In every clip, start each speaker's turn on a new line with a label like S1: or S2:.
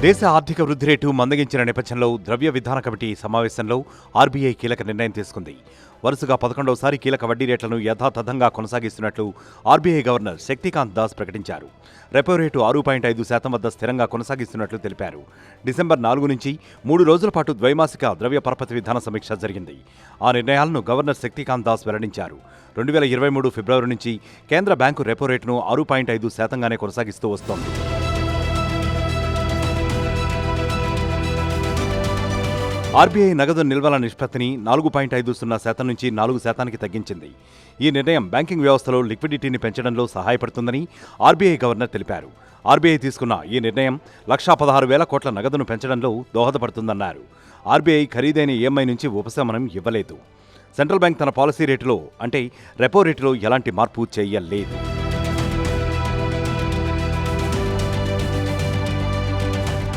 S1: దేశ ఆర్థిక వృద్ధి రేటు మందగించిన నేపథ్యంలో ద్రవ్య విధాన కమిటీ సమావేశంలో ఆర్బీఐ కీలక నిర్ణయం తీసుకుంది. వరుసగా 11వసారి కీలక వడ్డీ రేట్లను యథాతథంగా కొనసాగిస్తున్నట్లు ఆర్బీఐ గవర్నర్ శక్తికాంత్ దాస్ ప్రకటించారు. రెపో రేటు 6.5% వద్ద స్థిరంగా కొనసాగిస్తున్నట్లు తెలిపారు. డిసెంబర్ 4 నుంచి 3 రోజుల పాటు ద్వైమాసిక ద్రవ్య పరపతి విధాన సమీక్ష జరిగింది. ఆ నిర్ణయాలను గవర్నర్ శక్తికాంత్ దాస్ వెల్లడించారు. 2023 ఫిబ్రవరి నుంచి కేంద్ర బ్యాంకు రెపో రేటును 6.5%గానే కొనసాగిస్తూ వస్తోంది. ఆర్బీఐ నగదు నిల్వల నిష్పత్తిని 4.50% నుంచి 4% తగ్గించింది. ఈ నిర్ణయం బ్యాంకింగ్ వ్యవస్థలో లిక్విడిటీని పెంచడంలో సహాయపడుతుందని ఆర్బీఐ గవర్నర్ తెలిపారు. ఆర్బీఐ తీసుకున్న ఈ నిర్ణయం 1,16,000 కోట్ల నగదును పెంచడంలో దోహదపడుతుందన్నారు. ఆర్బీఐ ఖరీదైన ఈఎంఐ నుంచి ఉపశమనం ఇవ్వలేదు. సెంట్రల్ బ్యాంక్ తన పాలసీ రేటులో అంటే రెపో రేటులో ఎలాంటి మార్పు చేయలేదు.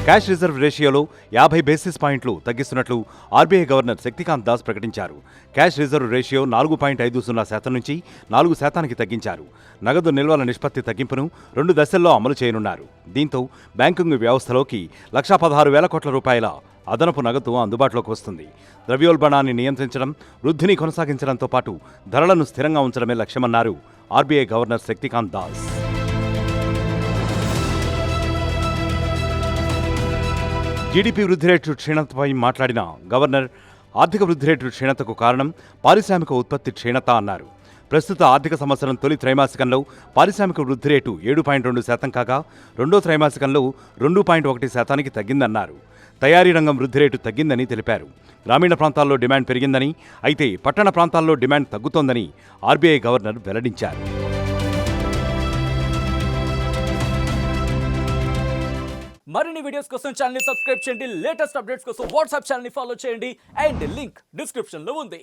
S1: క్యాష్ రిజర్వ్ రేషియోలో 50 బేసిస్ పాయింట్లు తగ్గిస్తున్నట్లు ఆర్బీఐ గవర్నర్ శక్తికాంత్ దాస్ ప్రకటించారు. క్యాష్ రిజర్వ్ రేషియో 4.50% నుంచి 4%కి తగ్గించారు. నగదు నిల్వల నిష్పత్తి తగ్గింపును 2 దశల్లో అమలు చేయనున్నారు. దీంతో బ్యాంకింగ్ వ్యవస్థలోకి 1,16,000 కోట్ల రూపాయల అదనపు నగదు అందుబాటులోకి వస్తుంది. ద్రవ్యోల్బణాన్ని నియంత్రించడం, వృద్ధిని కొనసాగించడంతో పాటు ధరలను స్థిరంగా ఉంచడమే లక్ష్యమన్నారు RBI governor Shaktikanta Das. GDP వృద్ధి రేటు క్షీణతపై మాట్లాడిన గవర్నర్ ఆర్థిక వృద్ధి రేటు క్షీణతకు కారణం పారిశ్రామిక ఉత్పత్తి క్షీణత అన్నారు. ప్రస్తుత ఆర్థిక సంవత్సరం తొలి త్రైమాసికంలో పారిశ్రామిక వృద్ధి రేటు 7.2% కాగా రెండో త్రైమాసికంలో 2.1%కి తగ్గిందన్నారు. తయారీ రంగం వృద్ధి రేటు తగ్గిందని తెలిపారు. గ్రామీణ ప్రాంతాల్లో డిమాండ్ పెరిగిందని, అయితే పట్టణ ప్రాంతాల్లో డిమాండ్ తగ్గుతోందని ఆర్బీఐ గవర్నర్ వెల్లడించారు.
S2: మరిన్ని వీడియోస్ కోసం ఛానల్ ని సబ్స్క్రైబ్ చేయండి. లేటెస్ట్ అప్డేట్స్ కోసం వాట్సాప్ ఛానల్ ని ఫాలో చేయండి. అండ్ లింక్ డిస్క్రిప్షన్ లో ఉంది.